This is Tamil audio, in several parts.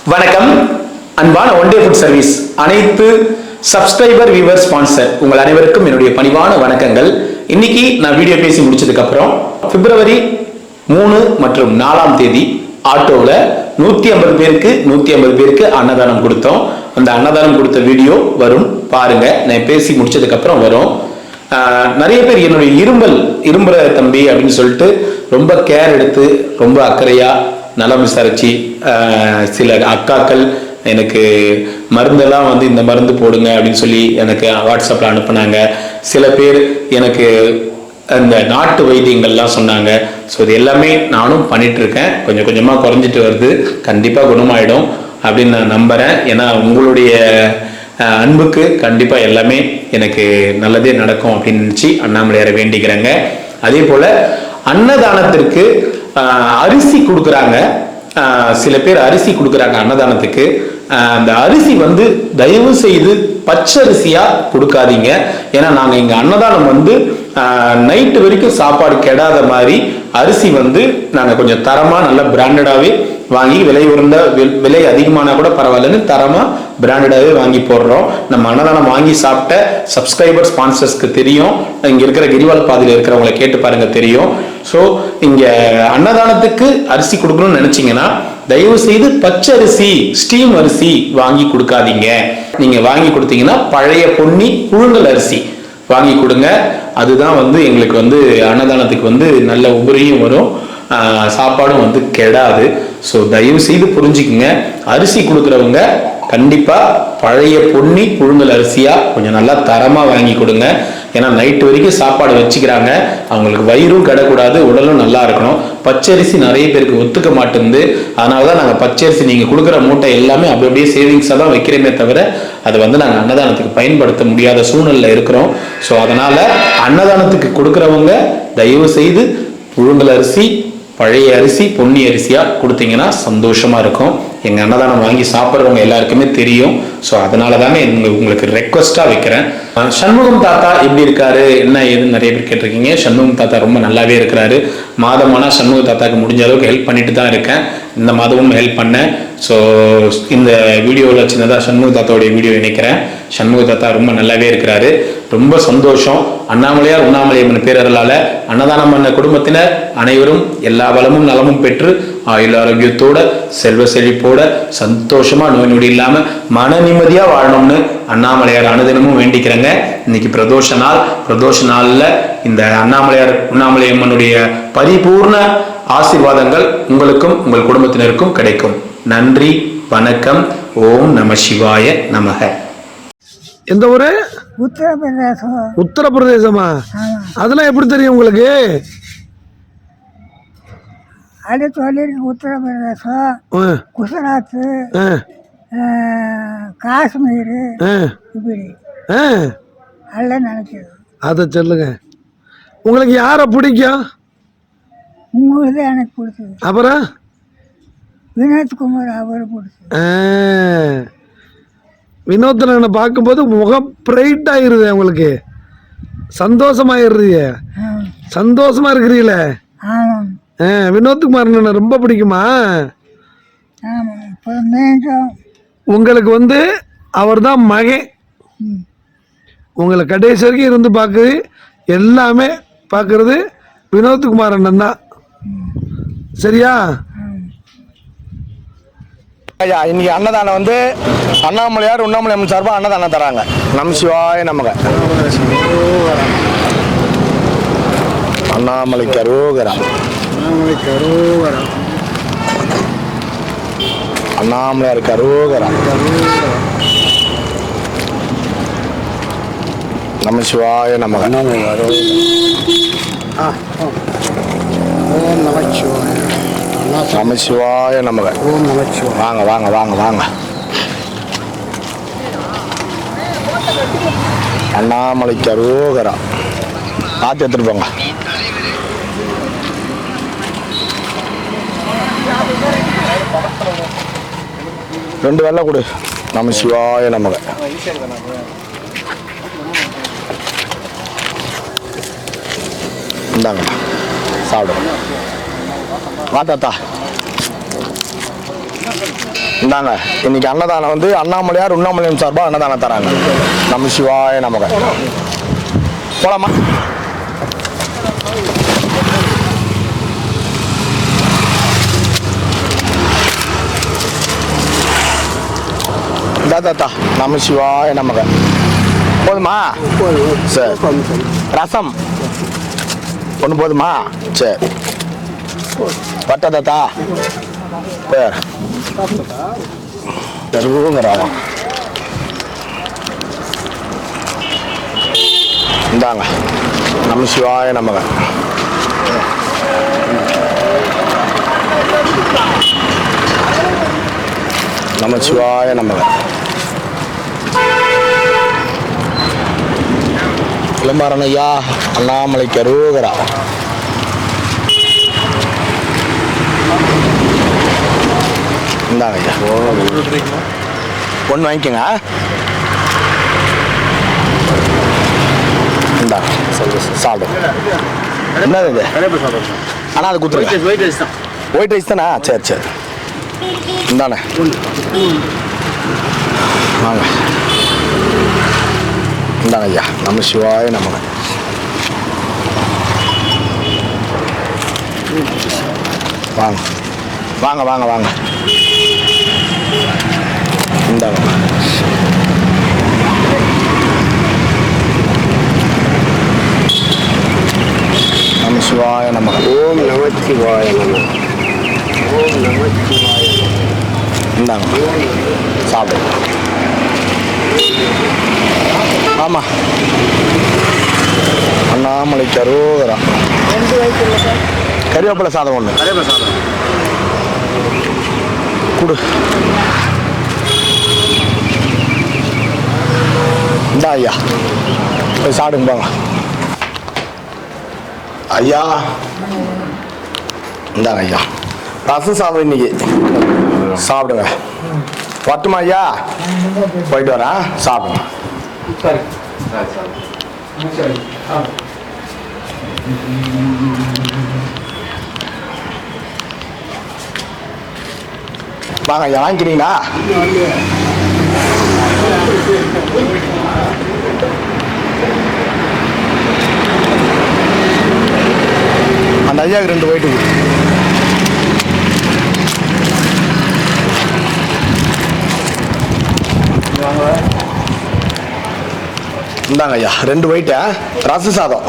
வணக்கம். அன்பான ஒன் டே ஃபுட் சர்வீஸ் அனைத்து சப்ஸ்கிரைபர் வியூவர் ஸ்பான்சர் உங்கள் அனைவருக்கும் என்னுடைய பணிவான வணக்கங்கள். இன்னைக்கு நான் வீடியோ பேசி முடிச்சதுக்கு அப்புறம் பிப்ரவரி 3 மற்றும் 4ஆம் தேதி ஆட்டோவில் 150 பேருக்கு அன்னதானம் கொடுத்தோம். அந்த அன்னதானம் கொடுத்த வீடியோ வரும், பாருங்க. நான் பேசி முடிச்சதுக்கு அப்புறம் வரும். நிறைய பேர் என்னுடைய இரும்புற தம்பி அப்படின்னு சொல்லிட்டு ரொம்ப கேர் எடுத்து ரொம்ப அக்கறையா நலம் விசாரிச்சு சில அக்காக்கள் எனக்கு மருந்தெல்லாம் இந்த மருந்து போடுங்க அப்படின்னு சொல்லி எனக்கு வாட்ஸ்அப்பில் அனுப்புனாங்க. சில பேர் எனக்கு அந்த நாட்டு வைத்தியங்கள்லாம் சொன்னாங்க. ஸோ இது எல்லாமே நானும் பண்ணிட்டு இருக்கேன். கொஞ்சம் கொஞ்சமாக குறைஞ்சிட்டு வருது. கண்டிப்பாக குணமாயிடும் அப்படின்னு நான் நம்புகிறேன். ஏன்னா உங்களுடைய அன்புக்கு கண்டிப்பாக எல்லாமே எனக்கு நல்லதே நடக்கும் அப்படின்னு நினச்சி அண்ணாமலையாரை வேண்டிக்கிறேங்க. அதே போல் அன்னதானத்திற்கு அரிசி கொடுக்குறாங்க. சில பேர் அரிசி கொடுக்குறாங்க அன்னதானத்துக்கு. அந்த அரிசி தயவு செய்து பச்சரிசியா கொடுக்காதீங்க. ஏன்னா நாங்க இங்க அன்னதானம் நைட்டு வரைக்கும் சாப்பாடு கெடாத மாதிரி அரிசி நாங்க கொஞ்சம் தரமா நல்ல பிராண்டடாவே வாங்கி விலை அதிகமானா கூட பரவாயில்லன்னு தரமா பிராண்டடாவே வாங்கி போடுறோம். நம்ம அன்னதானம் வாங்கி சாப்பிட்ட சப்ஸ்கிரைபர் ஸ்பான்சர்ஸ்க்கு தெரியும். இங்க இருக்கிற கிரிவால் பாதையில் இருக்கிறவங்களை கேட்டு பாருங்க, தெரியும். ஸோ இங்க அன்னதானத்துக்கு அரிசி கொடுக்கணும்னு நினைச்சீங்கன்னா தயவு செய்து பச்சரிசி ஸ்டீம் அரிசி வாங்கி கொடுக்காதீங்க. நீங்க வாங்கி கொடுத்தீங்கன்னா பழைய பொன்னி புழுங்கல் அரிசி வாங்கி கொடுங்க. அதுதான் எங்களுக்கு அன்னதானத்துக்கு நல்ல உபரியும் வரும், சாப்பாடும் கெடாது. ஸோ தயவு செய்து புரிஞ்சுக்குங்க. அரிசி கொடுக்குறவங்க கண்டிப்பா பழைய பொன்னி புழுங்கல் அரிசியா கொஞ்சம் நல்லா தரமா வாங்கி கொடுங்க. ஏன்னா நைட்டு வரைக்கும் சாப்பாடு வச்சுக்கிறாங்க, அவங்களுக்கு வயிறும் கிடக்கூடாது, உடலும் நல்லா இருக்கணும். பச்சரிசி நிறைய பேருக்கு ஒத்துக்க மாட்டேங்குது. அதனாலதான் நாங்க பச்சரிசி நீங்க கொடுக்குற மூட்டை எல்லாமே அப்படியே சேவிங்ஸா தான் வைக்கிறோமே தவிர அதை நாங்க அன்னதானத்துக்கு பயன்படுத்த முடியாத சூழ்நிலை இருக்கிறோம். ஸோ அதனால அன்னதானத்துக்கு கொடுக்குறவங்க தயவு செய்து புழுங்கல் அரிசி பழைய அரிசி பொன்னி அரிசியா கொடுத்தீங்கன்னா சந்தோஷமா இருக்கும். எங்க அன்னதானம் வாங்கி சாப்பிட்றவங்க எல்லாருக்குமே தெரியும். ஸோ அதனால தானே உங்களுக்கு ரெக்வஸ்டா வைக்கிறேன். சண்முகம் தாத்தா எப்படி இருக்காரு என்ன ஏதுன்னு நிறைய பேர் கேட்டிருக்கீங்க. சண்முகம் தாத்தா ரொம்ப நல்லாவே இருக்கிறாரு. மாதமானா சண்முக தாத்தாக்கு முடிஞ்ச அளவுக்கு ஹெல்ப் பண்ணிட்டு தான் இருக்கேன். இந்த மாதமும் ஹெல்ப் பண்ணேன். ஸோ இந்த வீடியோவில் சின்னதாக சண்முக தாத்தாவுடைய வீடியோ இணைக்கிறேன். சண்முக தாத்தா ரொம்ப நல்லாவே இருக்கிறாரு. ரொம்ப சந்தோஷம். அண்ணாமலையார் உண்ணாமலையம்மன் பேரர்களால அன்னதானம் பண்ண குடும்பத்தினர் அனைவரும் எல்லா வளமும் நலமும் பெற்று ஆயுள் ஆரோக்கியத்தோட செல்வ செழிப்போட சந்தோஷமா நோய் நொடி இல்லாம மன நிம்மதியா வாழணும்னு அண்ணாமலையார் அனுதினமும் வேண்டிக்கிறேங்க. இன்னைக்கு பிரதோஷ நாள்ல இந்த அண்ணாமலையார் உண்ணாமலையம்மனுடைய பரிபூர்ண ஆசீர்வாதங்கள் உங்களுக்கும் உங்கள் குடும்பத்தினருக்கும் கிடைக்கும். நன்றி, வணக்கம். ஓம் நம சிவாய நமக. எந்த ஊரு? உத்தரப்பிரதேசம். உத்தரப்பிரதேசமா? அதெல்லாம் எப்படி தெரியும் உங்களுக்கு? அடுத்து சொல்லியிருக்கு. உத்தரப்பிரதேசம், குஜராத், காஷ்மீர், இப்படி எல்லாம் நினைச்சது. அதை சொல்லுங்க. உங்களுக்கு யாரை பிடிக்கும்? உங்களுக்கு எனக்கு பிடிச்சது. அப்புறம் வினோத்குமார், அவரு பிடிச்சது. வினோத்ன பார்க்கும்போது முகம் பிரைட் ஆயிருது, உங்களுக்கு சந்தோஷமாயிருது, சந்தோஷமா இருக்கிறீங்களே. வினோத்குமார் ரொம்ப பிடிக்குமா உங்களுக்கு? அவர் தான் மகன். உங்களை கடைசி வரைக்கும் இருந்து பார்க்குறது எல்லாமே பார்க்கறது வினோத்குமார் அண்ணன் தான். சரியா? ஐயா, இன்னைக்கு அன்னதானம் அண்ணாமலையார் உண்ணாமலையம்மன் சார்பாக அன்னதானம் தராங்க. நம சிவாய நமக. அண்ணாமலை கரோகரா. அண்ணாமலையார் கரோகரா. நம சிவாய நமக. நமசிவாய நமக. வாங்க வாங்க வாங்க வாங்க. அண்ணாமலைக்கு அரோகரா. பார்த்து எடுத்துட்டு போங்க. ரெண்டு வெள்ளை கொடு. நமசிவாய நமக. இந்தாங்க சாப்பிடுங்க. வா தாத்தா. இந்தாங்க இன்னைக்கு அன்னதானம் வந்து அண்ணாமலையார் உண்ணாமலையம் சார்பாக அன்னதானம் தராங்க. நம்ம சிவாய நமக. போலாமா? தாத்தா நம்ம சிவாய நமக. போதுமா? சரி. ரசம் ஒன்று போதுமா? சரி. பட்டா தாத்தா பேர் தருவுங்கிறாங்க. இந்தாங்க நம்ம சிவாய நமக. நம்ம சிவாய நமக. இளமாறன் ஐயா அண்ணாமலைக்கு அருகரா. இந்தாங்க ஐயா ஒன்று வாங்கிக்கோங்க. இந்தாங்க சாப்பிடு. என்னது இது? ஆனால் அது குத்துருங்க. ஒயிட் ரைஸ் தானே? சரி சரி. இந்தாண்ணே வாங்க. இந்தாங்க ஐயா நம்ம சிவாய நமக. வாங்க வாங்க வாங்க வாங்க. இந்தாங்க நம்ம சிவாய நமக. ஓம் நம சிவாய நமக. ஓம் நம சிவாய நமக. இந்தாங்க சாப்பிடு. ஆமாம் அண்ணாமலைக்கு அருகரா. கறிவேப்பிலை சாதம் ஒன்று. கறிவேப்பிலை சாதம் கொடு. இந்தா ஐயா போய் சாப்பிடுங்க பாங்க. ஐயா இந்தாங்க ஐயா ரசம் சாதம் இன்னைக்கு சாப்பிடுங்க. வரட்டுமா ஐயா? போயிட்டு வரேன். சாப்பிடுங்க. வாங்க ஐயா வாங்கிக்கிறீங்களா? அந்த ஐயாவுக்கு 2 போயிட்டு இந்தாங்க ஐயா 2 ஒயிட்டு ரச சாதம்.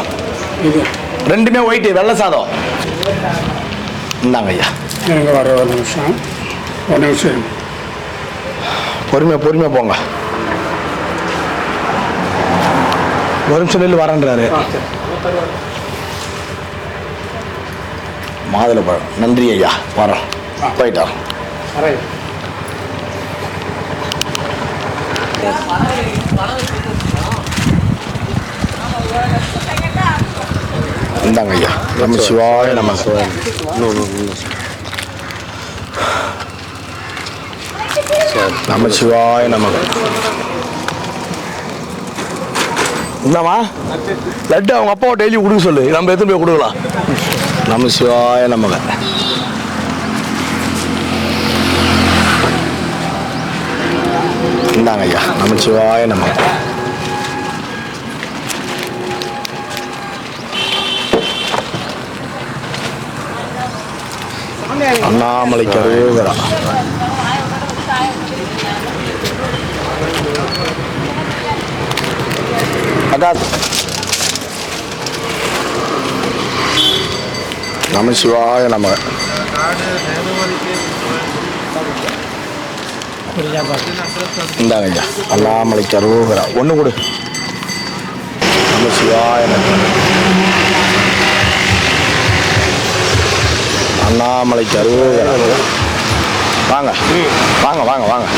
ரெண்டுமே ஒயிட்டு வெள்ளை சாதம். இந்தாங்க ஐயா. எனக்கு வர ஒரு நிமிஷம் பொறுமையாக போங்க. ஒரு நிமிஷம் நெல் வரன்றாரு. மாதுளை பழம். நன்றி ஐயா. வரோம். போயிட்டா. இந்தாங்க ஐயா நம்ம சிவாய நம்ம சிவாய. நம்ம சிவாய நமக. என்னம்மா லட்டு அவங்க அப்பாவை டெய்லி கொடுக்க சொல்லு. நம்ம எத்தனை போய் கொடுக்கலாம். நம்ம சிவாய நமக. இந்தாங்க ஐயா நம்ம சிவாய நமக. அண்ணாமலைக்கு அருகரா. அக்கா நம சிவாய நமக. இந்தாங்க ஐயா அண்ணாமலைக்கு அருகரா. ஒன்று கொடு. நம சிவாய நமக. அண்ணாமலைக்கு அருகரா. வாங்க வாங்க வாங்க வாங்க.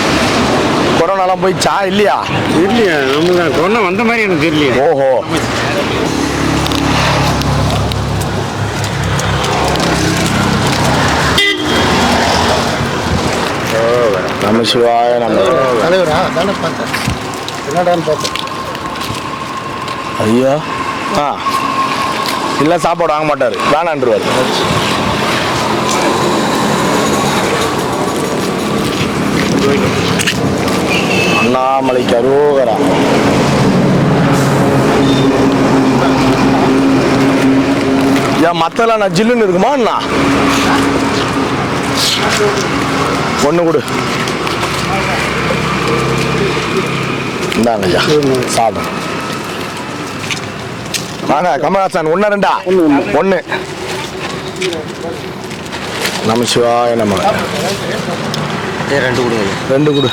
கொரோனாலாம் போயிடுச்சா இல்லையா? இல்லையா? நம்ம கொரோனா வந்த மாதிரி எனக்கு தெரியலையே. ஓஹோ. நம்ம சிவாய நம்ம தலைவரா தானே பார்த்தேன். என்னடான்னு பார்த்தேன். ஐயா இல்லை சாப்பாடு வாங்க மாட்டார். வேணான்றுவார். அண்ணாமலைக்கு அரோகரா. ஏன் மத்தெல்லாம் நான் ஜில்லுன்னு இருக்குமா அண்ணா? ஒன்று கொடு. இந்தாங்க ஐயா சாதம். வாங்க கமலஹாசன். 1 2 1. நமசிவாய நம. 2 கொடுங்க. 2 கொடு.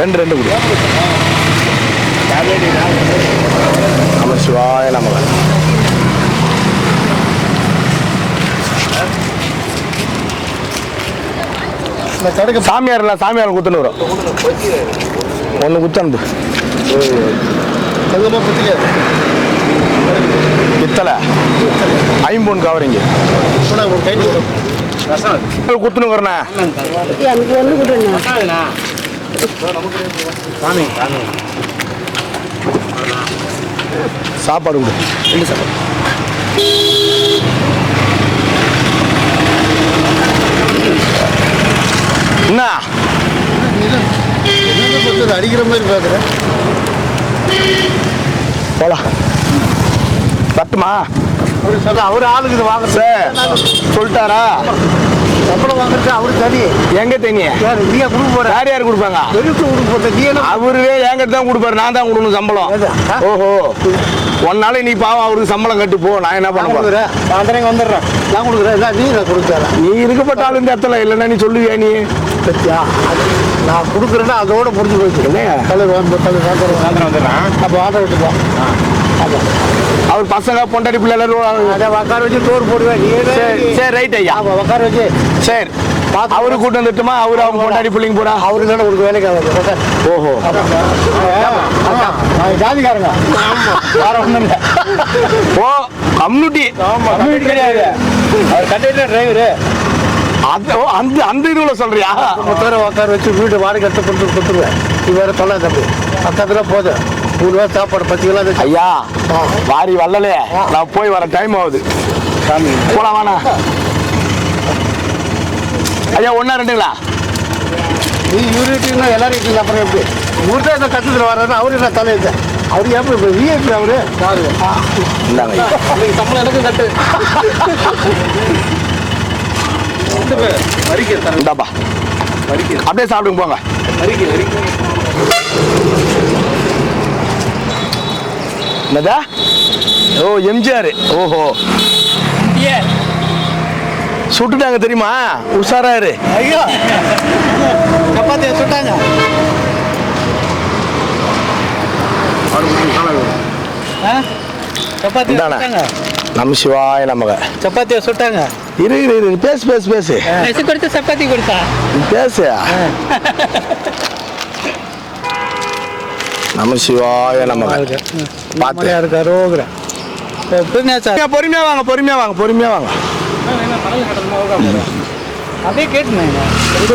ரெண்டு கொடு. நமசிவாய நம. சாமியார் குத்துன்னு வரும். 1 குத்து அனுப்பு. பித்தளை 5 பவுன் கவரிங்க குத்துன்னு வரண்ணா. சாப்பாடு கொடு. 2 சாப்பாடு. என்ன அடிக்கிற மாதிரி பார்க்குறேன். போலாம் பட்டுமா? அவர் ஆளுக்கு இது வாங்க சொல்லிட்டாரா? சம்பளம் வாங்குறது அவரு தனி. எங்க தனி? நீ கொடுக்க போற? யார் கொடுப்பாங்க? அவருவே என்கிட்ட தான் கொடுப்பாரு. நான் தான் கொடுக்கணும் சம்பளம். ஓஹோ, 1 நாள் நீ பாவம் அவருக்கு சம்பளம் கட்டு போ. நான் என்ன பண்ண போறேன்? சாயந்தரம் வந்துடுறேன். நான் கொடுக்குறேன். நீ நான் கொடுக்குறேன். நீ இருக்கப்பட்ட ஆளு இந்த இடத்துல இல்லைன்னா நீ சொல்லுவியா? நீ பத்தியா நான் கொடுக்குறேன்னா அதோட முடிஞ்சு போயிட்டு சாயந்தரம் வந்துடுறேன். அப்போ வாங்க விட்டுப்போம். அவர் பசங்க பொண்டாடி பிள்ளை எல்லாரும் அதை உட்கார வச்சு தோறு போடுவேன். சரி ரைட் ஐயா. உட்கார வச்சு சரி அவரு கூட்டு வந்துட்டுமா? அவரு அவங்க பொண்டாடி பிள்ளைங்க போறா. அவரு தானே உங்களுக்கு வேலைக்கு ஆகுது. ஓஹோ, ஜாதிக்காரங்க வேற ஒண்ணும் இல்லை. ஓ கம்யூனிட்டி. கம்யூனிட்டி கிடையாது. அவர் கண்டக்டர் டிரைவரு. அந்த இதுல சொல்றியா? மொத்தம் உட்கார வச்சு வீடு வாடகை எடுத்து கொடுத்துருவேன். இது வேற தொல்லை தம்பி. பக்கத்துல போதும் 3 ரூபா சாப்பாடு 10 கிலோ. ஐயா வாரி வல்லலே, நான் போய் வர டைம் ஆகுது. போலாம் வாண்ணா. ஐயா 1 2ங்களா? நீ யூனிட்டின்னா எல்லாரும் இருக்கீங்க. அப்புறம் எப்படி ஊர் தான் இந்த கட்டத்தில் வர்றாரு? அவரு என்ன தலையில அவரு எப்படி விஐபி அவரு? இந்தாங்க சம்பளம் எனக்கு கட்டு. இந்தாப்பா அப்படியே சாப்பிடுங்க போங்க. என்னதா? ஓ எம்ஜிஆர். ஓஹோ சுட்டுட்டாங்க தெரியுமா? உஷாராரு. ஐயோ சப்பாத்தியை சுட்டாங்க. சப்பாத்தி சுட்டாங்க. நமசிவாய நமக. சப்பாத்தியை சுட்டாங்க. இரு பேசு கொடுத்து சப்பாத்தி கொடுத்தா பேசு. நமசிவாய நமக. பார்த்து இருக்காரு. பொறுமையா வாங்க. அப்படியே கேட்டுனாங்க.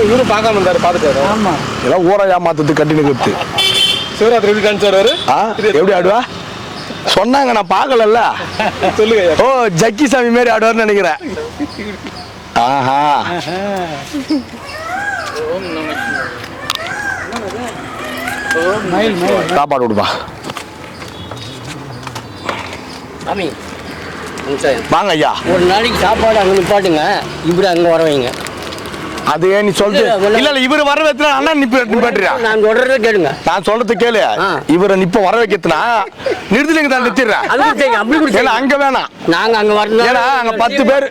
இவரு பார்க்காம இருந்தாரு. பார்த்துட்டாரு. ஆமா இதெல்லாம் ஊரை ஏமாத்தது கட்டினு கொடுத்து சிவராத்திரி எப்படி காமிச்சாரு? எப்படி ஆடுவா சொன்னாங்க, நான் பார்க்கலல்ல. சொல்லுங்க. ஓ ஜக்கி சாமி மாரி ஆடுவார்னு நினைக்கிறேன். ஆஹா சாப்பாடு கொடுப்பா. வாங்க ஐயா. ஒரு நாளைக்கு சாப்பாடு அங்கே நிப்பாட்டுங்க, இப்படி அங்கே வர வைங்க. அது ஏன் நீ சொல்றது? இல்ல இவரு வர வைத்தா அண்ணா நிப்பாட்டுறியா? நான் சொல்றத கேளுங்க. நான் சொல்றது கேளு. இவரை இப்ப வர வைக்கிறதுனா நிறுத்திலிங்க தான் நிறுத்திடுறேன். அப்படி கூட அங்க வேணாம். நாங்க அங்க வரணும். ஏன்னா அங்க 10 பேர்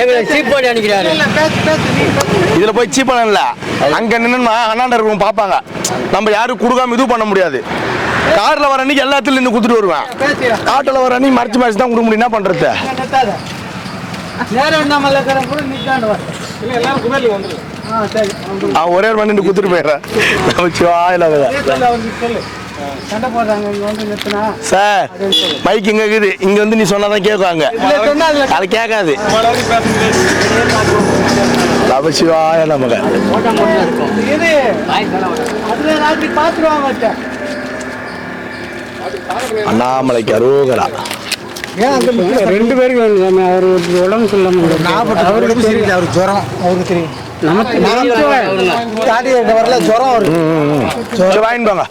எங்களை சீப்பாடி அனுக்கிறாரு. இதுல போய் சீப்பான இல்ல, அங்க நின்னா அண்ணாண்ட இருக்கும் பாப்பாங்க. நம்ம யாரும் கொடுக்காம இது பண்ண முடியாது. கார்ல வர அன்னைக்கு எல்லாத்துலயும் இருந்து குடுத்துட்டு வருவேன். ஆட்டோல வர அன்னைக்கு மறைச்சு தான் கொடுக்க முடியும். என்ன பண்றது? ஒரே மணி குத்துட்டு போயிடுறேன். சார் மைக் இங்க இருக்குது. இங்க வந்து நீ சொன்னாதான் கேட்குவாங்க. அது கேட்காது. நமசிவாய நமக. அண்ணாமலைக்கு அரோகரா. ஏன் அங்கே 2 பேருக்கு வேணும் சாமி. அவர் உடம்பு சொல்லாமல் அவருக்கு தெரியல, அவர் ஜுரம் அவருக்கு தெரியும். நமக்கு தாடி வரல ஜுரம் அவருக்கு. வாங்கிட்டு போங்க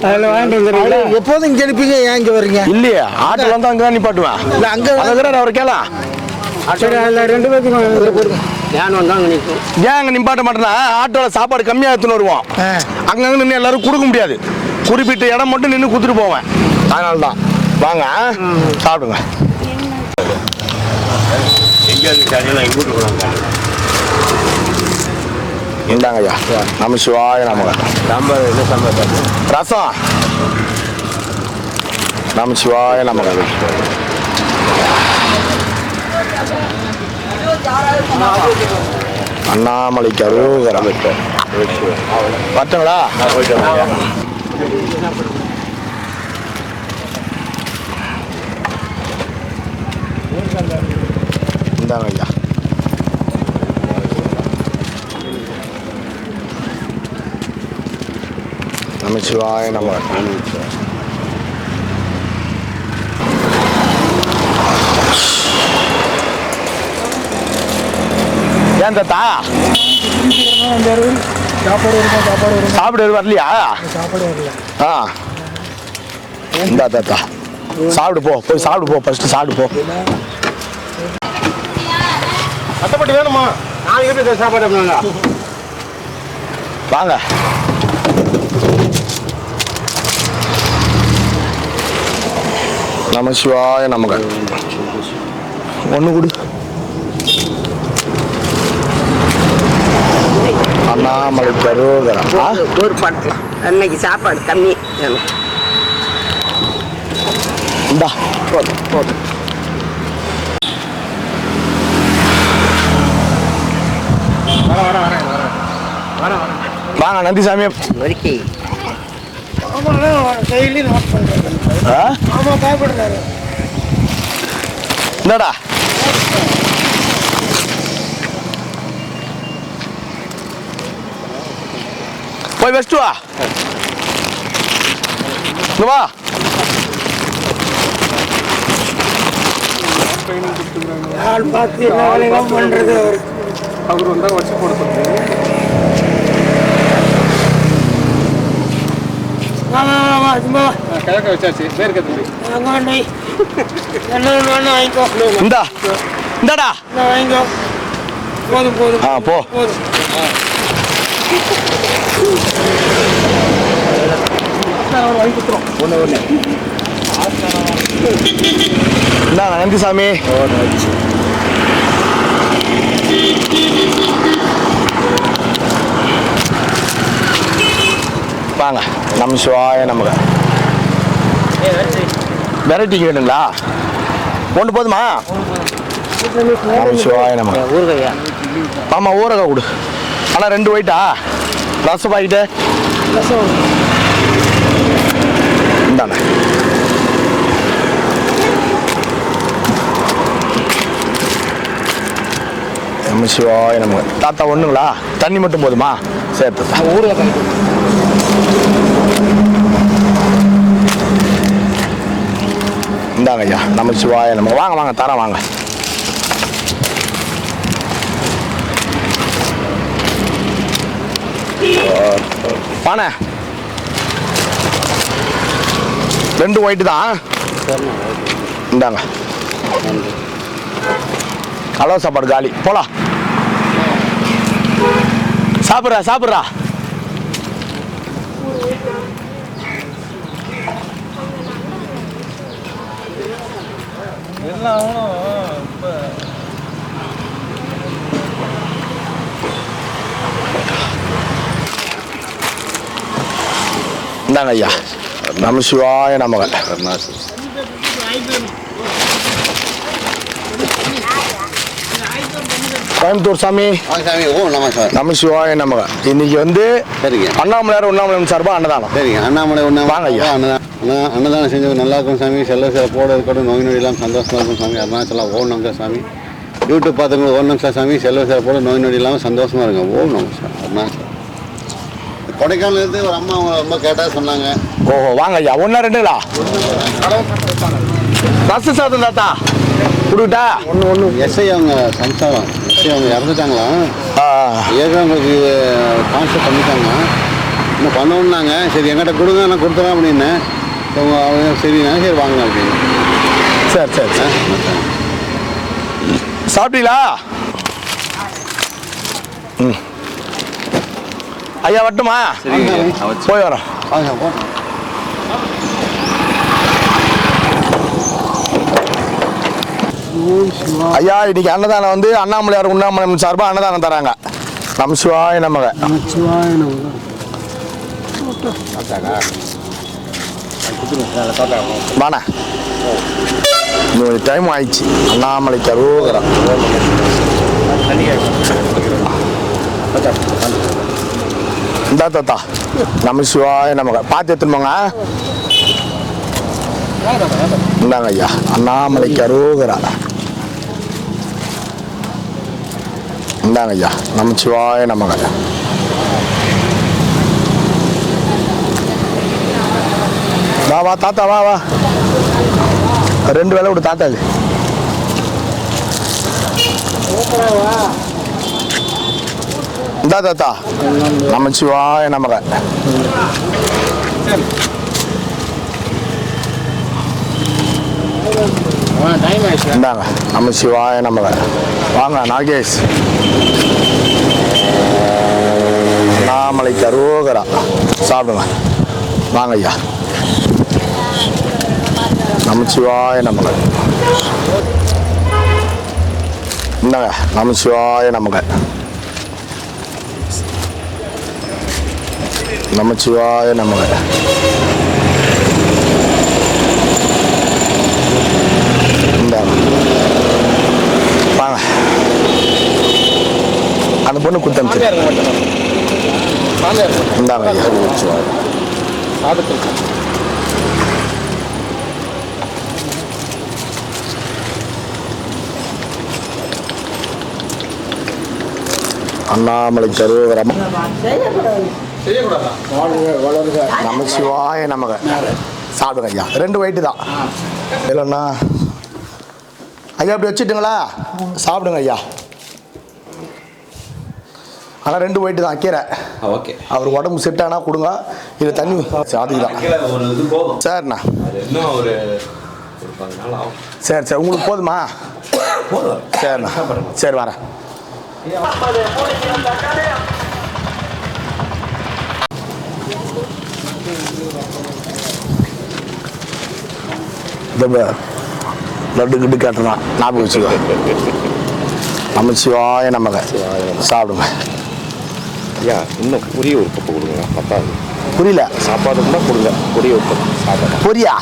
அதில் வாங்கிட்டு வந்துடுறீங்களா? எப்போதும் இங்கே அனுப்பிங்க, ஏன் இங்கே வர்றீங்க? இல்லையா ஆட்டோல வந்து அங்கே தான் நிப்பாட்டுவேன். இல்லை அங்கே அதை அவர் கேளா சரி, அதில் 2 பேருக்கு ஏன் வந்தால் அங்கே நிற்கும். ஏன் அங்கே நிப்பாட்ட மாட்டேன்னா ஆட்டோல சாப்பாடு கம்மியாக எடுத்துன்னு வருவோம். அங்கங்க நின்று எல்லாரும் கொடுக்க முடியாது. குறிப்பிட்ட இடம் மட்டும் நின்று கொடுத்துட்டு போவேன். அதனால தான் வாங்க சாப்பிடுங்க. இந்தாங்க ஐயா. நம்ம சிவாய நமக. ரசம் நம்ம சிவாய நமக. அண்ணாமலைக்கு அரோகரம். பட்டுங்களா? இந்தாங்க ஐயா. நமச்சிவாய நம. ஏன் தாத்தா சாப்பிட வரலையா? ஆ இந்தா தாத்தா சாப்பிடு போ, போய் சாப்பிடு போ, ஃபர்ஸ்ட் சாப்பிடு போ. அட்டைப்பட்டி வேணுமா? நான் எப்படி சாப்பாடு வாங்க. நம சிவாய நமக. ஒன்று கொடு. அண்ணாமலை கரோகரம். ஒரு படத்தில் அன்னைக்கு சாப்பாடு கம்மி இந்தா போதும் போதும். வாங்க நந்திசாமி. என்னடா போய் வச்சுட்டு வா. வா பண்றது அவர் வந்தா வச்சு கொடுத்து கிழக்க வச்சாச்சு. பேருக்கு இந்தா இந்தாடா வாங்கிக்கோ. போதும் போதும். ஆ போ. இந்தா நந்திசாமி. வாங்க நம்ம சிவாய நமக. வெரைட்டிக்கு வேணுங்களா? ஒன்று போதுமா? நம்ம சிவாய நமக. ஊறுகாயா? ஆமாம் ஊறுகாய் கொடு. ஆனால் 2 ஒயிட்டா? ரசம் பாக்கிட்டு இந்தாண்ணே. நம்ம சிவாய நமக. தாத்தா ஒன்றுங்களா? தண்ணி மட்டும் போதுமா? சேர்த்து ஊறுகாய் இந்தாங்க ஐயா. நம்ம சிவாய நம்ம. வாங்க வாங்க தரேன் வாங்க. பானை 2 ஒயிட்டு தான். இந்தாங்க. அளவு சாப்பாடு காலி. போலாம். சாப்பிட்றா சாப்பிட்றா. இந்தாங்க ஐயா. நம்ம சிவாய நமக. கோயம்புத்தூர் சாமி. நம்ம சிவாய நமக. இன்னைக்கு வந்து அண்ணாமலையார் உண்ணாமலை சார்பா அன்னதானம். சரிங்க. அண்ணாமலை வாங்க ஐயா. அன்னதானம் செஞ்சது நல்லா இருக்கும் சாமி. செல்ல சிறப்போடு இருக்கட்டும். நோய் நொடி எல்லாம் சந்தோஷமா இருக்கும் சாமி. அருணாச்சலம் ஓம் நமக சாமி. யூடியூப் பார்த்துங்க ஓம் நமக சாமி. செல்ல சிறப்போடு நோய் நொடி இல்லாமல் சந்தோஷமா இருங்க. ஓம் நமக சாமி. அருணாச்சலம். கொடைக்கானல் இருந்து ஒரு அம்மா அவங்க ரொம்ப கேட்டால் சொன்னாங்க. ஓஹோ வாங்க ஐயா. 1 2ங்களா? ரச சாதம் தாத்தா கொடுக்கிட்டா? எஸ்ஐ அவங்க சம்சாரம் எஸ்ஐ அவங்க இறந்துட்டாங்களாம். ஏற்கனவே உங்களுக்கு கான்செப்ட் பண்ணிட்டாங்க. இன்னும் பண்ணணுன்னாங்க. சரி எங்கிட்ட கொடுங்க நான் கொடுத்துறேன் அப்படின்னு. அவங்க சரிண்ணா சரி வாங்க அப்படின்னு. சரி சரி சரி. சாப்பிட்டீங்களா? ம். ஐயா வட்டுமா? போய் வரோம். ஐயா இன்னைக்கு அன்னதானம் வந்து அண்ணாமலையார் உண்ணாமலை சார்பாக அன்னதானம் தராங்க. நம்ம சிவாய நமக. வாண்ணா இன்னொரு டைம் ஆயிடுச்சு. அண்ணாமலைக்கு அரோகரா. இந்தா தாத்தா நம்ம சிவாய நமக. பார்த்து எடுத்துருமாங்க. இந்தாங்க ஐயா அண்ணாமலைக்கு அரோகரா. இந்தாங்க ஐயா நம்ம சிவாய நமக. வா வா தாத்தா வா வா. 2 வேலை விடு தாத்தாக்கு. இந்தா தாத்தா நம்ம சிவாய நமக. இந்தாங்க நம்ம சிவாய நமக. வாங்க நாகேஷ். அண்ணாமலைக்கு அரோகரா. சாப்பிடுங்க வாங்க ஐயா. நம்ம சிவாய நமக. இந்தாங்க நம்ம சிவாய நமக. நம்ம சிவாய நமக. இந்தாங்க வாங்க. அந்த பொண்ணு குத்தமிச்சு இந்தாங்க ஐயா. அண்ணாமலை தருவரமா. நம்ம சிவாய நமக. சாப்பிடுங்க ஐயா. 2 வயிட்டு தான் இல்லைண்ணா ஐயா. அப்படி வச்சுட்டுங்களா? சாப்பிடுங்க ஐயா. ஆனால் 2 வயிட்டு தான் கீரை. ஓகே. அவர் உடம்பு செட் ஆனால் கொடுங்க. இது தண்ணி அதுக்கு தான் சரிண்ணா. சரி சரி உங்களுக்கு போதுமா? சரிண்ணா சரி வரேன். லட்டு கிட்டு கேட்டுறான். ஞாபகம் வச்சுக்கோ. நம்ம சிவாய நமக. சாப்பிடுங்க ஐயா. இன்னும் பொரிய ஒரு கப்பு கொடுங்க. பத்தாது. புரியல. சாப்பாடு கூட கொடுங்க. பொரிய ஒரு கப்பு சாப்பிட. பொரியா?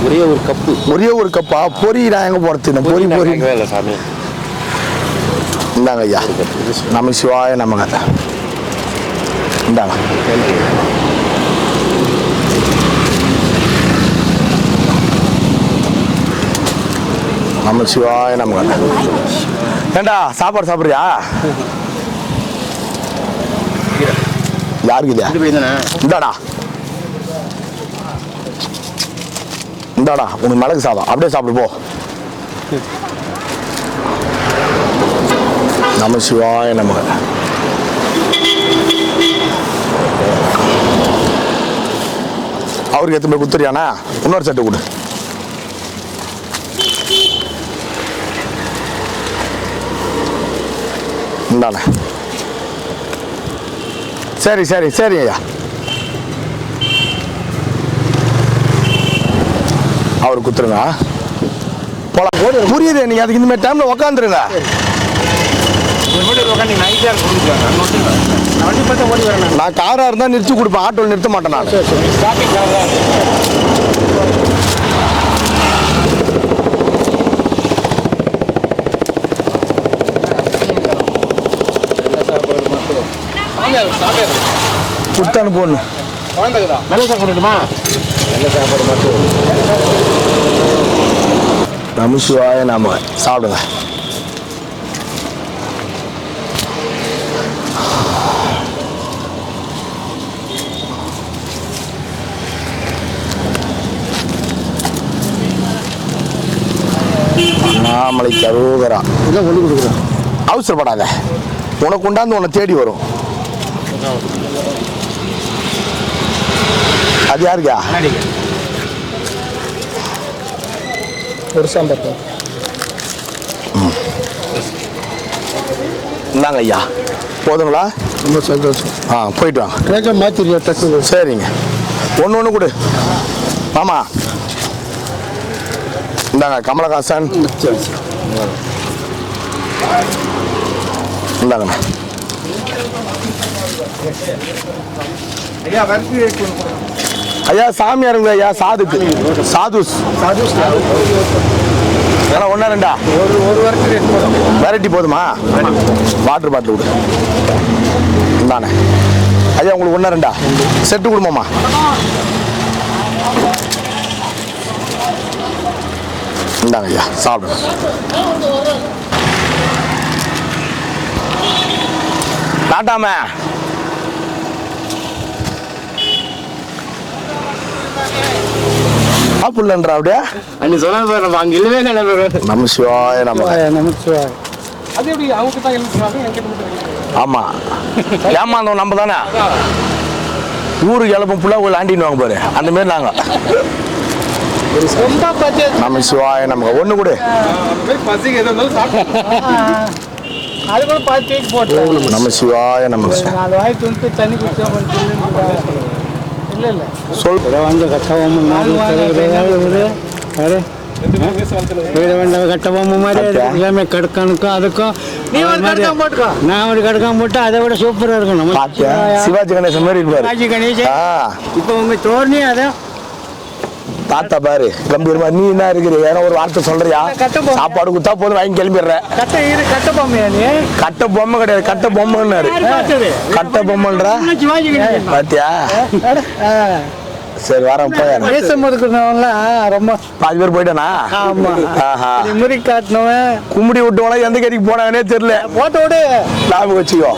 ஒரே ஒரு கப்பு. ஒரே ஒரு கப்பா? பொரி நான் எங்கே போகிறது? பொரி பொரி இல்லை சாமி. இந்தாங்க ஐயா நம்ம சிவாய நமக. இந்தாங்க. நம்ம சிவாய நமக. ஏண்டா சாப்பாடு சாப்பிட்றியா? யாருக்கு இல்லையா? இந்தாடா இந்தாடா உனக்கு மிளகு சாதம். அப்படியே சாப்பிடு போ. நம்ம சிவாய நமக. அவருக்கு எத்தனை குத்துறியானா? இன்னொரு சட்டை கொடு. இந்தாண்ணே. சரி சரி சரி ஐயா. அவருக்கு குத்துருங்க. போலாம். புரியுது. நீங்கள் அதுக்கு இந்த மாதிரி டைமில் உக்காந்துருங்க. நான் காராக இருந்தால் நிறுத்தி கொடுப்பேன். ஆட்டோவில் நிறுத்த மாட்டேன் நான். குத்தானு போடணும். நல்ல சாப்பிடுமா? நல்ல சாப்பாடு மட்டும். நம்ம சிவாய நாம. சாப்பிடுங்க. அண்ணாமலைக்கு அரோகரா. இதான் கொண்டு கொடுக்குறேன். அவசரப்படாத, உனக்கு உண்டாந்து உன்னை தேடி வரும். அது யாருக்கா? ஒரு சாம்பார் இந்தாங்க ஐயா, போதுங்களா? ரொம்ப சந்தோஷம். போயிட்டு வாங்க. கேட்க மாத்திரியா டக்கு? சரிங்க, ஒன்று கொடு. ஆமா, இந்தாங்க கமலஹாசன். இந்தாங்கண்ணா. ஐயா சாமியாருங்க ஐயா, சாதுக்கு சாதுஸ் ஏன்னா ஒன்றா ரெண்டா ஒரு வாரத்துக்கு வெரைட்டி போதுமா? வாட்டர் பாட்டில் விடு. இந்தாண்ணே ஐயா, உங்களுக்கு ஒன்றா ரெண்டா செட்டு கொடுமாம்மா. இந்தாங்க ஐயா, சாப்பிடுங்க. நாட்டாம சாப்பிடலன்றா அப்படியே அன்னைக்கு சொன்னா நம்ம அங்கே இல்லவே கிடையாது. நம்ம சிவாய நம்ம. அது எப்படி அவங்க தான் எழுதுறாங்க? ஆமா, ஏமாந்தோம் நம்ம தானே. ஊருக்கு இழப்பம் ஃபுல்லாக ஒரு ஆண்டின்னு வாங்க பாரு, அந்த மாரி நாங்க. நம்ம சிவாய நமக்கு ஒன்று கொடு. பசிக்கு எது இருந்தாலும் சாப்பிட்டு அது கூட பார்த்து போட்டு நம்ம சிவாய நமக்கு. 4 வாய் துணித்து தண்ணி குடிச்சா இல்லை சொல். வந்து கட்டபொம்மை கட்டபொம்மை மாதிரி எல்லாமே கடுக்கனுக்கும் அதுக்கும் நான் ஒரு கடுக்காம போட்டு அதை விட சூப்பராக இருக்கும். நம்ம பாத்தியா, சிவாஜி கணேசன் மாதிரி இருப்பாரு. சிவாஜி கணேசன் இப்போ உங்க தோர்னி அதான் தாத்தா பாரு கம்பீரமா. நீ என்ன இருக்கிற, ஏன்னா ஒரு வார்த்தை சொல்றியா? சாப்பாடு குத்தா போதும் வாங்கி கிளம்பிடுற. கட்ட பொம்மையா நீ? கட்ட பொம்மை கிடையாது, கட்ட பொம்மைன்னாரு. கட்ட பொம்மைன்ற சிவாஜி கணேசன் பாத்தியா? சரி வரேன் போய். ரொம்ப பாதி பேர் போயிட்டானா? ஆமா. முறி காட்டினவன் கும்பிடி விட்டுவனா எந்த கறிக்கு போனாங்கன்னே தெரியல. போட்டோ விடு, ஞாபகம் வச்சுக்கோ.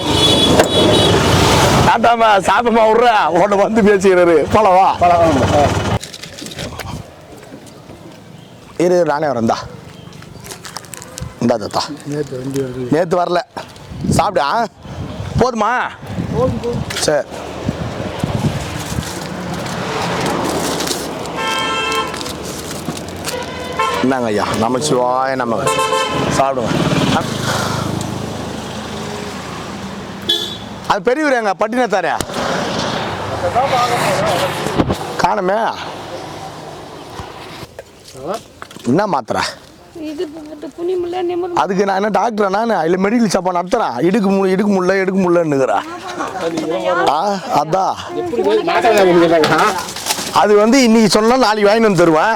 தாத்தாமா சாப்பிடமா விட்ற, உன்னை வந்து பேசிக்கிறாரு. பழவா இரு, நானே வரேன். இந்தா தாத்தா, நேற்று வரல. சாப்பிடா போதுமா? சரி. இந்தாங்க ஐயா, நம்ம சிவாய நம்ம. சாப்பிடுங்க. அது பெரியவர் எங்க பட்டினத்தாரே காணுமே. என்ன மாத்திரை அதுக்கு? நான் என்ன டாக்டரா? நான் இல்லை மெடிக்கல் ஷாப்பா நடத்துறேன். எடுக்க முடியலன்னுக்கிறேன். அதான் அது வந்து இன்னைக்கு சொன்னா நாளைக்கு வாங்கி வந்து தருவேன்.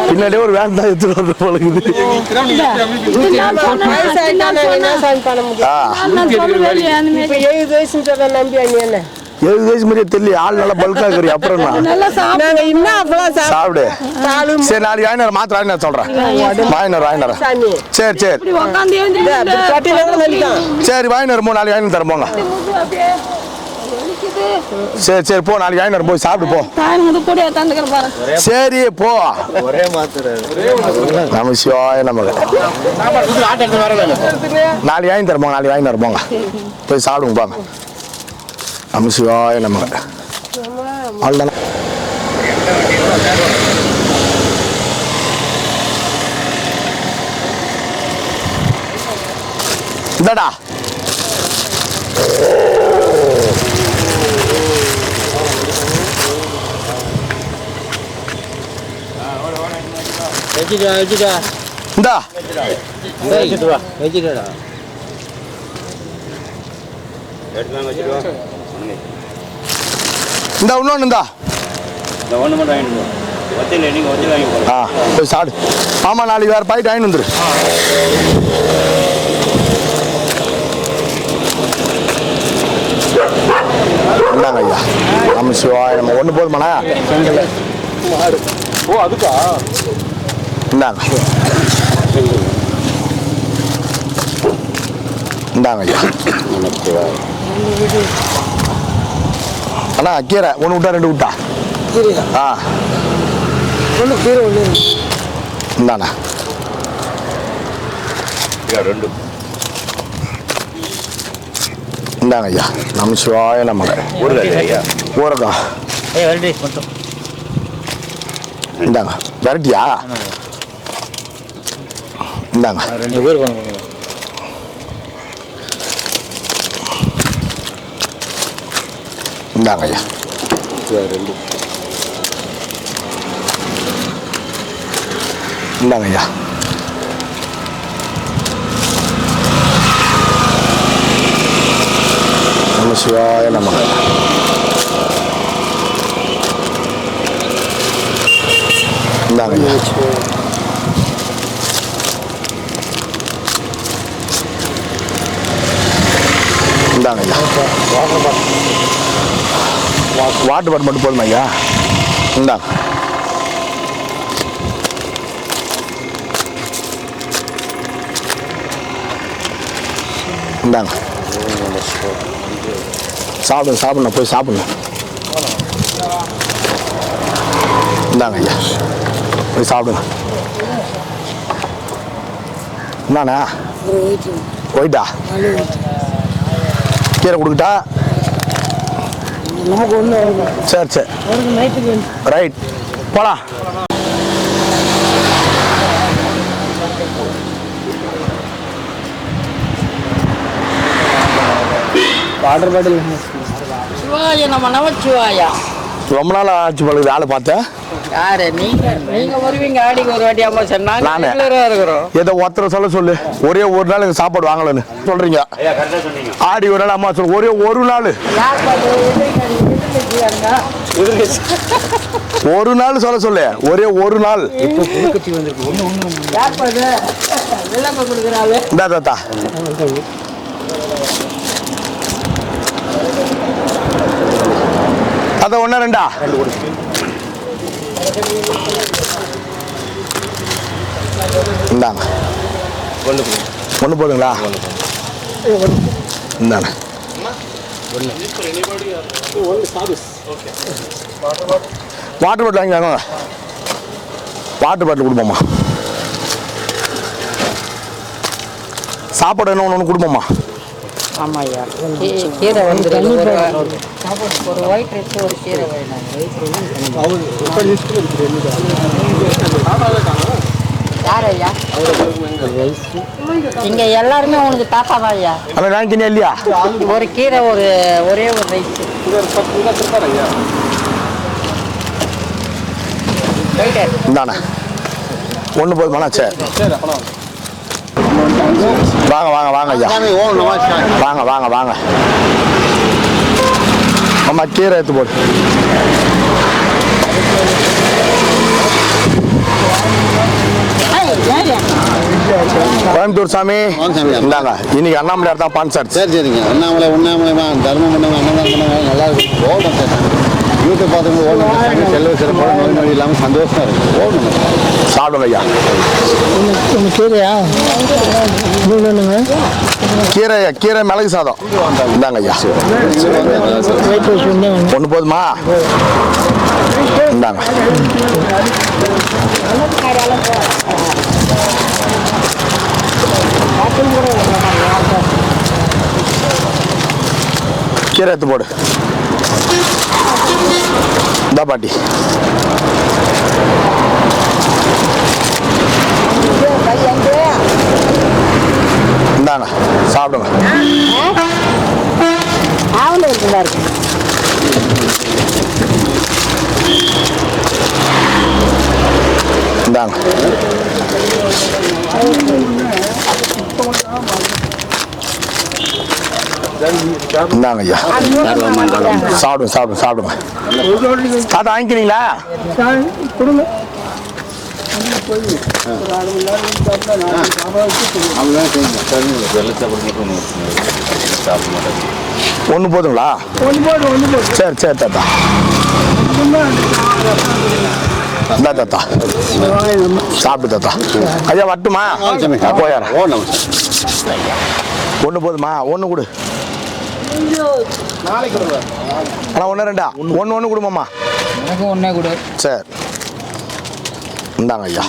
பின்னாடியே ஒரு வேன் தான் எடுத்துட்டு வந்து பழகுது. 7 வயசு மாதிரியே தெரியல. ஆள் நல்லா பல்கா இருக்கிறீ. அப்புறம் சாப்பிடு. சரி, நாளைக்கு வாங்கினார் மாத்திரை வாங்கினார் சொல்றேன். வாங்கினார் சரி சரி சரி வாங்கினார். நாளைக்கு வாங்கி தரேன் போங்க. சரி போ, நாளைக்கு வாங்கினார் போய் சாப்பிடு போ. சரி போ. ஒரே மாத்திரை நம்ம சிவாய நமக்கு. நாளைக்கு வாங்கி தரேன் போங்க. நாளைக்கு வாங்கினார் போங்க, போய் சாப்பிடுங்க போங்க. நம்ம சிவாய நமக்கு. அவ்வளோதானே. இந்தாடா இந்தா இந்த இன்னொன்று இந்தா போய் சாடு. ஆமாம், நாளைக்கு வேறு பாயிட்டு வாங்கிட்டு வந்துரு. இந்தாங்க ஐயா, நம்ம சிவாய நம்ம. ஒன்று போதுமாண்ணா? ஓ அதுக்கா? இந்தாங்க இந்தாங்க ஐயா. அண்ணா கீரை 1 விட்டா 2 விட்டா? ஆ ஒன்று கீரை ஒன்று இந்தாண்ணா ரெண்டு இந்தாங்க ஐயா நம்ம சிவாய நமக்கு ஊறுகாய் ஐயா ஊறக்கா வெரைட்டி ரைஸ் மட்டும் இந்தாங்க வெரைட்டியா இந்தாங்க ரெண்டு பேர் பண்ணுங்க இந்தாங்க ஐயா ரெண்டு இந்தாங்க ஐயா நம்ம சிவாய நமக்கு இந்தாங்க ஐயா இந்தாங்க ஐயா வாட்டர் பாட்டில் மட்டும் போதுமா ஐயா இந்தாங்க இந்தாங்க சாப்பிடுங்க சாப்பிடுங்க போய் சாப்பிடுங்க இந்தாங்க ஐயா போய் சாப்பிடுங்க என்னண்ணா ஒயிட்டா கீரை கொடுக்கிட்டா நமக்கு ஒன்று சரி சரி நைட்டுக்கு ரைட் போலாம் வாட்டர் பாட்டில் சிவாயா நம்ம நமச்சிவாயா. ரொம்ப நாள் ஆச்சு பழகுது ஆளை பார்த்தேன் யாரு நீங்க வருவீங்க ஆடிக்கு ஒரு வாட்டி அம்மா சார் நாங்க நானே. ரெகுலரா இருக்கிறோம். ஏதோ ஒருத்தரை சொல்லு ஒரே ஒரு நாள் எங்க சாப்பாடு வாங்கலன்னு சொல்றீங்க ஆடி ஒரு நாள் அம்மா சொல்லு ஒரே ஒரு நாள் யார் ஒரு நாள் சொல்லு ஒரே ஒரு நாள் யார் பாது விளம்ப கொடுக்குறாள். இந்தா தாத்தா அதான் ஒண்ணா ரெண்டா இந்தாங்க ஒன்று போதுங்களா இந்தாங்க வாட்டர் பாட்டில் வாங்கி வாங்க வாட்டர் பாட்டில் கொடுப்போம்மா சாப்பாடு என்ன ஒன்று கொடுப்போம்மா ஆமாய்யா கீரை வந்துருக்கு ஒரு ஒயிட் ரைஸ் ஒரு கீரை வேணும். யார் ஐயா இங்க எல்லாருமே உனக்கு தாத்தா தான் ஐயா. அதான் வாங்கிக்கினே இல்லையா ஒரு கீரை ஒரே ஒரு ரைஸ் இந்தாண்ணே ஒன்று போதுமாண்ணா சரி வாங்க வாங்க வாங்க ஐயா சாமி ஓம் நம சிவாய. வாங்க வாங்க வாங்க அம்மா கீரை எடுத்து போடு கோயம்புத்தூர் சாமி வாங்க சாமி. இந்தாங்க இன்னைக்கு அண்ணாமலையார் தான் பான்சார் சரி சரிங்க உண்ணாமலை தர்மம் பண்ணவங்க அன்னதானம் பண்ணவங்க நல்லா இருக்கும் ஓடும் சார் யூடியூப் பார்த்தவங்க ஓடும் சாமி செல்வ சிறப்போட நோய் நொடி இல்லாமல் சந்தோஷமா இருக்கு ஓடும் சாப்பிடுங்க ஐயா ஒன்று கீரையா இன்னொன்று ஒன்றுங்க கீரை மிளகு சாதம் இந்தாங்க ஐயா ஒயிட் ரைஸ் ஒன்று ஒன்று போதுமா இந்தாங்க கீரை எடுத்து போடு இந்தா பாட்டி இந்தாங்க சாப்பிடுங்க இந்தாங்க இந்தாங்க ஐயா சாப்பிடுங்க சாப்பிடுங்க சாப்பிடுங்க தாத்தா வாங்கிக்கிறீங்களா ஒன்று போதுங்களா சரி சரி தாத்தா இந்தா தாத்தா சாப்பிட்டு தாத்தா ஐயா வரட்டுமா போயாரா ஓ நம்ம ஒன்று போதுமா ஒன்று கொடு ஆனால் ஒன்று ரெண்டா ஒன்று கொடுமாம்மா. எனக்கு ஒன்றே கொடு. சரி இந்தாங்க ஐயா.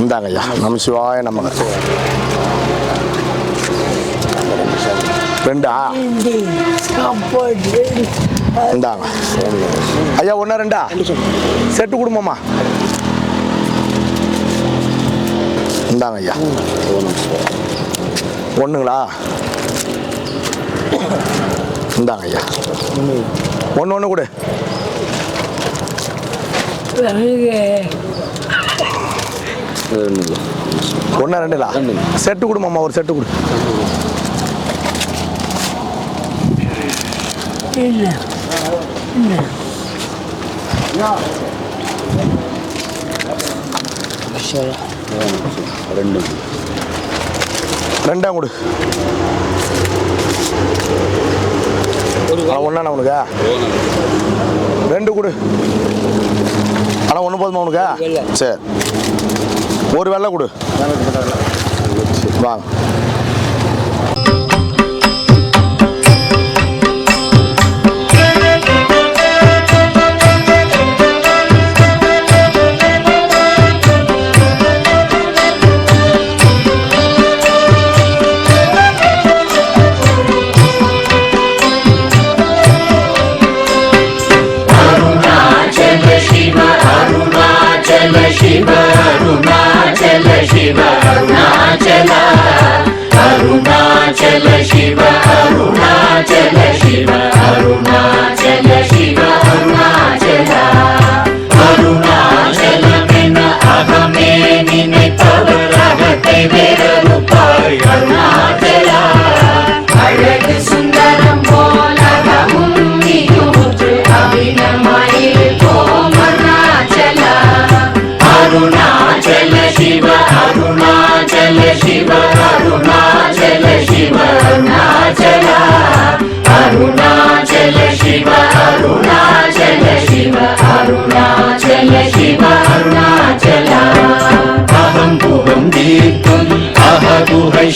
இந்தாங்க ஐயா. நம்ம சிவாய நம்ம ரெண்டா இந்தாங்க ஐயா. ஒன்றா ரெண்டா செட்டு கொடுமாம்மா. இந்தாங்க ஐயா. ஒன்றுங்களா? இந்தாங்க ஐயா. ஒன்று கொடு. ஒன்றா ரெண்டுங்களா? செட்டு கொடுமாம்மா. ஒரு செட்டு கொடு. ரெண்டாம் கொடு. ஒன்னா உனக்கா? ரெண்டு கொடு. ஆனால் ஒன்று போதுமா உனக்கா? சரி ஒரு வெள்ளை கொடு. வாங்க.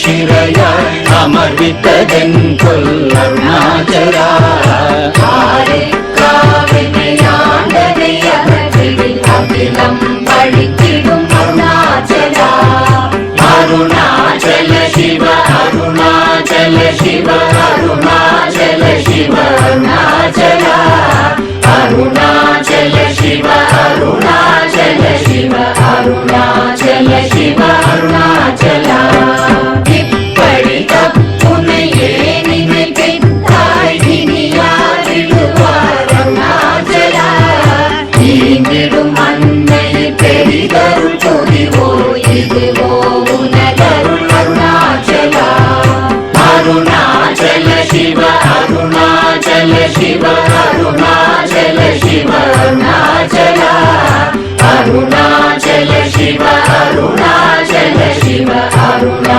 ಶಿರಯ ಅಮರ್ವಿತದೆಂಕೊಲ್ ಅರುಣಾಚಲ அகிலம் பழித்திடும் அருணாச்சல அருணாச்சல சிவ அருணாச்சல சிவ அருணாச்சல சிவ அருணாச்சல அருணாச்சல சிவ அருணாச்சல சிவ அருணாச்சல சிவ அருணாச்சல இப்படி தப்புனையே நினைத்தாய் இனியாரிடுவார் அருணாச்சல ஈங்கிடும் அன்னை பெரிதருள் புரிவோ இதுவோ உனதருள் அருணாச்சல அருணாச்சல சிவ அருணாச்சல சிவ அருணாச்சல சிவ அருணாச்சல அருணாச்சல சிவ அருணாச்சல சிவ அருணாச்சல